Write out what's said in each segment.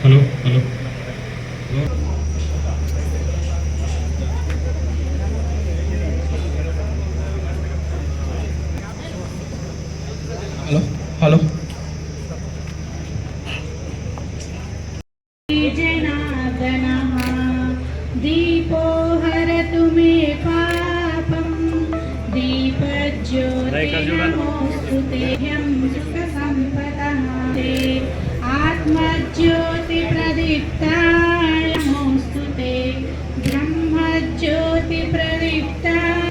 Hello hello hello hello जनार्दनः दीपो हरतु मे पापं दीपज्योतिर्नमोऽस्तुतेऽहं सुखसम्पदः ते आत्मज्योतिप्रदीप्ताय नमोऽस्तुते ब्रह्मज्योतिप्रदीप्ताय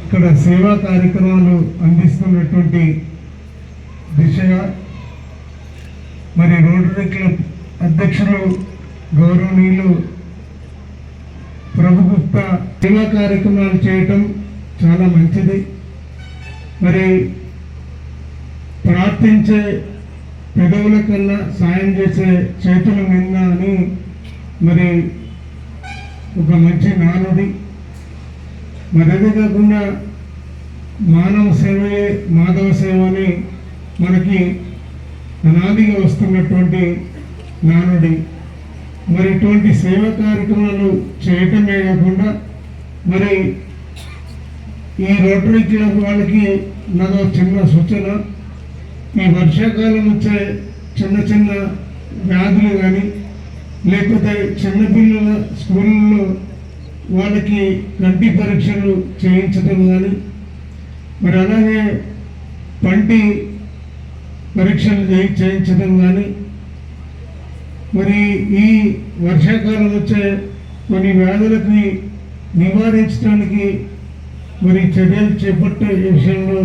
ఇక్కడ సేవా కార్యక్రమాలు అందిస్తున్నటువంటి దిశగా మరి రోటరీ క్లబ్ అధ్యక్షులు గౌరవనీయులు ప్రభుగుప్తా సేవా కార్యక్రమాలు చేయటం చాలా మంచిది. మరి ప్రార్థించే పెదవుల కన్నా సాయం చేసే చేతులు నిన్న అని మరి ఒక మంచి నానుడి. మరి అదే కాకుండా మానవ సేవయే మాధవ సేవ అని మనకి అనాదిగా వస్తున్నటువంటి నానుడి. మరి ఇటువంటి సేవా కార్యక్రమాలు చేయటమే కాకుండా మరి ఈ రోటరీ క్లబ్ వాళ్ళకి నాదో చిన్న సూచన, ఈ వర్షాకాలం వచ్చే చిన్న చిన్న వ్యాధులు కానీ లేకపోతే చిన్నపిల్లల స్కూళ్ళలో వాళ్ళకి కంటి పరీక్షలు చేయించడం కానీ మరి అలాగే పంటి పరీక్షలు చేయించడం కానీ మరి ఈ వర్షాకాలం వచ్చే కొన్ని వ్యాధులకి నివారించడానికి మరి చర్యలు చేపట్టే విషయంలో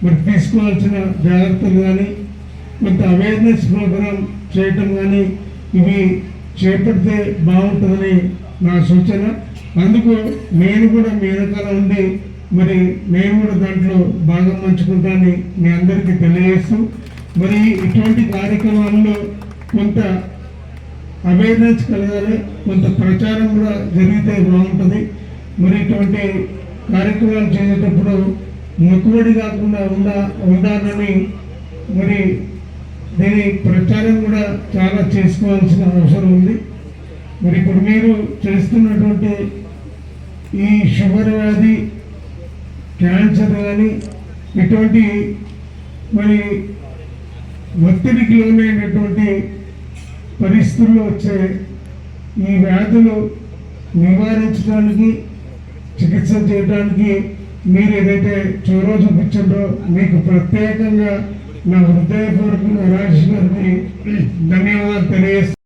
మరి తీసుకోవాల్సిన జాగ్రత్తలు కానీ కొంత అవేర్నెస్ ప్రోగ్రాం చేయటం కానీ ఇవి చేపడితే బాగుంటుందని నా సూచన. అందుకు నేను కూడా మీ వెనకాల ఉండి మరి నేను కూడా దాంట్లో భాగం పంచుకుంటానని మీ అందరికీ తెలియజేస్తూ మరి ఇటువంటి కార్యక్రమాల్లో కొంత అవేర్నెస్ కలగాలి, కొంత ప్రచారం కూడా జరిగితే బాగుంటుంది. మరి ఇటువంటి కార్యక్రమాలు చేసేటప్పుడు మొక్కుబడి కాకుండా ఉండాలని మరి దీని ప్రచారం కూడా చాలా చేసుకోవాల్సిన అవసరం ఉంది. మరి ఇప్పుడు మీరు చేస్తున్నటువంటి ఈ షుగర్ వ్యాధి, క్యాన్సర్ కానీ ఇటువంటి మరి ఒత్తిడికి లోనైనటువంటి పరిస్థితుల్లో వచ్చే ఈ వ్యాధులు నివారించడానికి, చికిత్స చేయడానికి మీరు ఏదైతే చొరవ చూపించారో మీకు ప్రత్యేకంగా నా హృదయపూర్వకంగా రాజేష్ గారికి ధన్యవాదాలు తెలియజేస్తాను.